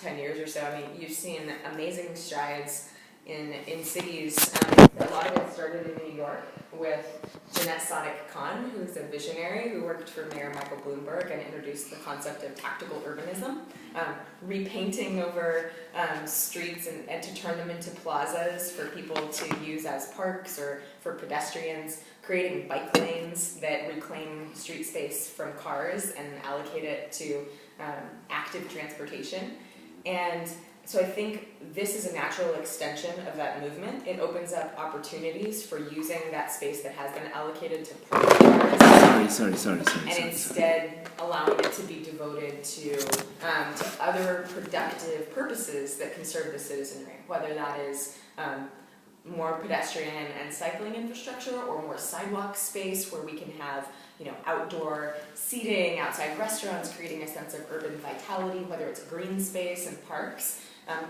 10 years or so, I mean, you've seen amazing strides in cities. A lot of it started in New York with Jeanette Sadiq-Khan, who's a visionary who worked for Mayor Michael Bloomberg and introduced the concept of tactical urbanism, repainting over streets and to turn them into plazas for people to use as parks or for pedestrians, creating bike lanes that reclaim street space from cars and allocate it to active transportation. And so I think this is a natural extension of that movement. It opens up opportunities for using that space that has been allocated to parking cars. And instead allowing it to be devoted to other productive purposes that can serve the citizenry, whether that is more pedestrian and cycling infrastructure or more sidewalk space where we can have outdoor seating, outside restaurants, creating a sense of urban vitality, whether it's green space and parks,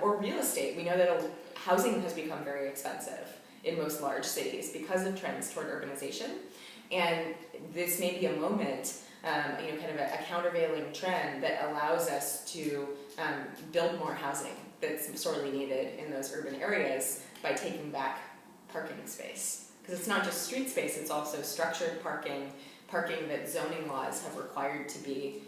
or real estate. We know that housing has become very expensive in most large cities because of trends toward urbanization. And this may be a moment, kind of a countervailing trend that allows us to build more housing that's sorely needed in those urban areas by taking back parking space. Because it's not just street space, it's also structured parking that zoning laws have required to be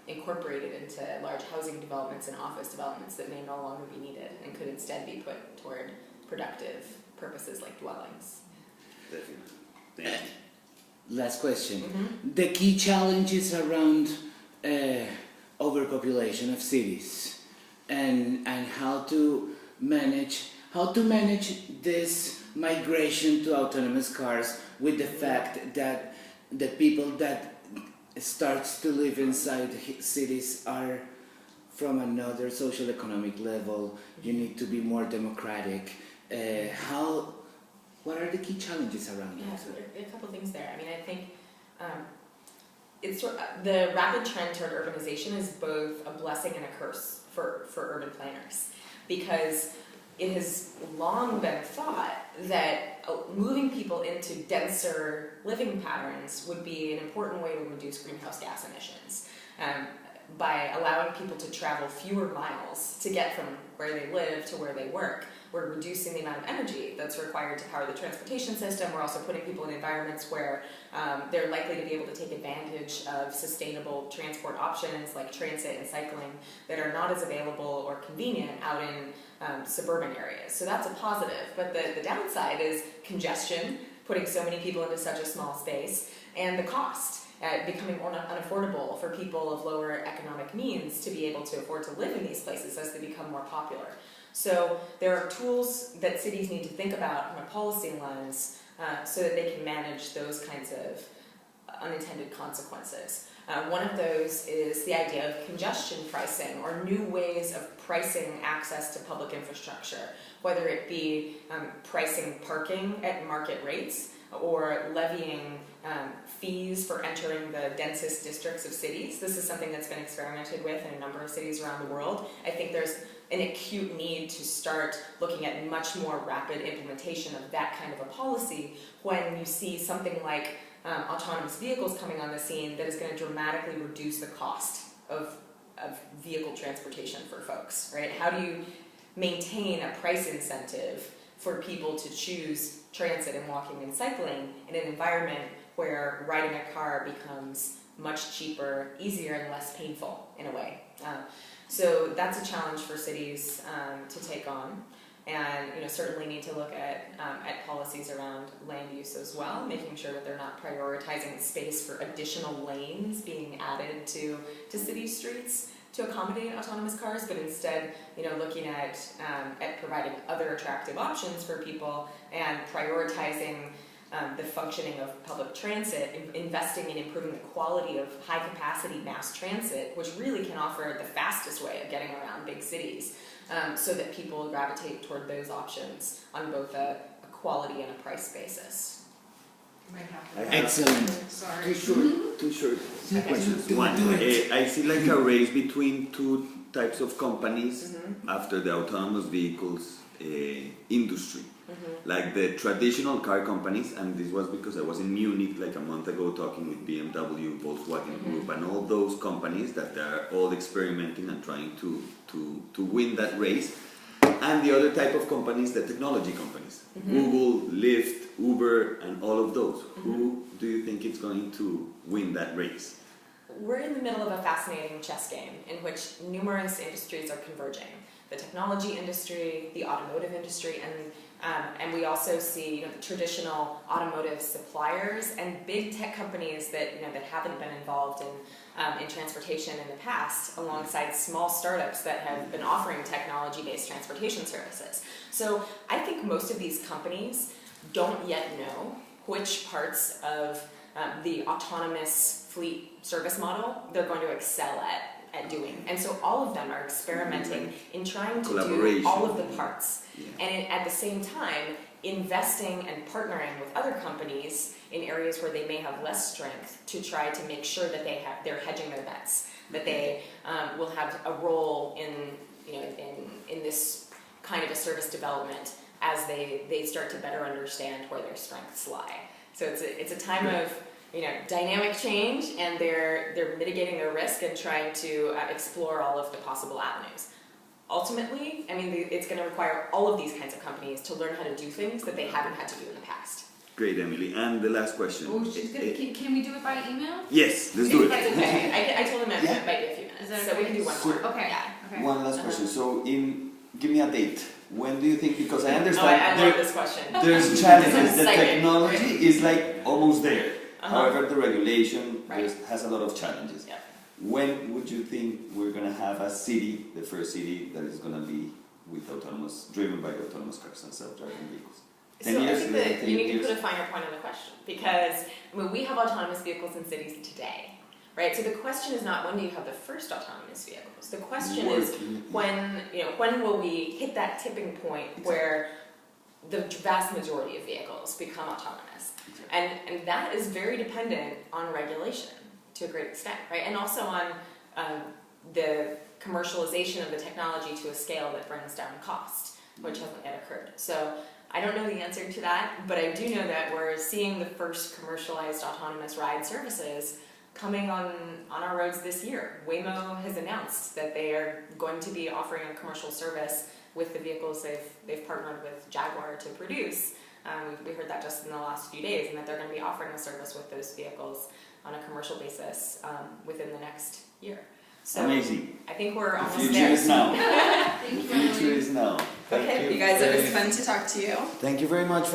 incorporated into large housing developments and office developments that may no longer be needed and could instead be put toward productive purposes like dwellings. Definitely. Last question. The key challenges around overpopulation of cities and how to manage this migration to autonomous cars with the fact that the people that starts to live inside cities are from another social economic level. You need to be more democratic. What are the key challenges around that? So there are a couple things there. I mean, I think it's the rapid trend toward urbanization is both a blessing and a curse for urban planners, because it has long been thought that moving people into denser living patterns would be an important way to reduce greenhouse gas emissions. By allowing people to travel fewer miles to get from where they live to where they work, we're reducing the amount of energy that's required to power the transportation system. We're also putting people in environments where they're likely to be able to take advantage of sustainable transport options like transit and cycling that are not as available or convenient out in suburban areas. So that's a positive. But the downside is congestion, putting so many people into such a small space, and the cost. Becoming unaffordable for people of lower economic means to be able to afford to live in these places as they become more popular. So there are tools that cities need to think about from a policy lens so that they can manage those kinds of unintended consequences. One of those is the idea of congestion pricing, or new ways of pricing access to public infrastructure, whether it be pricing parking at market rates or levying fees for entering the densest districts of cities. This is something that's been experimented with in a number of cities around the world. I think there's an acute need to start looking at much more rapid implementation of that kind of a policy when you see something like autonomous vehicles coming on the scene that is going to dramatically reduce the cost of vehicle transportation for folks, right? How do you maintain a price incentive for people to choose transit and walking and cycling in an environment where riding a car becomes much cheaper, easier, and less painful in a way? So that's a challenge for cities to take on, and certainly need to look at policies around land use as well, making sure that they're not prioritizing space for additional lanes being added to city streets to accommodate autonomous cars, but instead, looking at providing other attractive options for people and prioritizing the functioning of public transit, investing in improving the quality of high-capacity mass transit, which really can offer the fastest way of getting around big cities, so that people gravitate toward those options on both a quality and a price basis. Excellent. Sorry. Two short questions. One, I see like a race between two types of companies after the autonomous vehicles industry. Like the traditional car companies, and this was because I was in Munich like a month ago talking with BMW, Volkswagen Group, and all those companies that are all experimenting and trying to win that race. And the other type of companies, the technology companies, Google, Lyft, Uber, and all of those. Who do you think is going to win that race? We're in the middle of a fascinating chess game in which numerous industries are converging. The technology industry, the automotive industry, and we also see the traditional automotive suppliers and big tech companies that that haven't been involved in transportation in the past, alongside small startups that have been offering technology-based transportation services. So I think most of these companies don't yet know which parts of the autonomous fleet service model they're going to excel at doing. And so all of them are experimenting in trying to do all of the parts. And at the same time, investing and partnering with other companies in areas where they may have less strength to try to make sure that they're hedging their bets, that they will have a role in this kind of a service development as they start to better understand where their strengths lie. So it's a time of dynamic change, and they're mitigating their risk and trying to explore all of the possible avenues. Ultimately, I mean, it's going to require all of these kinds of companies to learn how to do things that they haven't had to do in the past. Great, Emily. And the last question. Oh, she's gonna, can we do it by email? Yes, let's do it. It's okay. I told them it might be a few minutes, so we can do one more. Okay. Yeah. Okay. One last question. So, give me a date. When do you think? Because I understand I love this question. there's challenges. I'm The excited. technology is like almost there. However, the regulation Right. has a lot of challenges. Yeah. When would you think we're gonna have a city, the first city that is gonna be with driven by autonomous cars and self-driving vehicles? 10 So years? I think that 10 you need to years? put a finer point on the question, because we have autonomous vehicles in cities today, right? So the question is not when do you have the first autonomous vehicles. The question is when will we hit that tipping point where the vast majority of vehicles become autonomous, and that is very dependent on regulation to a great extent, right? And also on the commercialization of the technology to a scale that brings down cost, which hasn't yet occurred. So I don't know the answer to that, but I do know that we're seeing the first commercialized autonomous ride services coming on our roads this year. Waymo has announced that they are going to be offering a commercial service with the vehicles they've partnered with Jaguar to produce. We heard that just in the last few days, and that they're going to be offering a service with those vehicles on a commercial basis within the next year. So Amazing. I think we're The almost future there. is now. Thank The you, future Emily. is now. Thank Okay, you you guys, it was very- fun to talk to you. Thank you very much for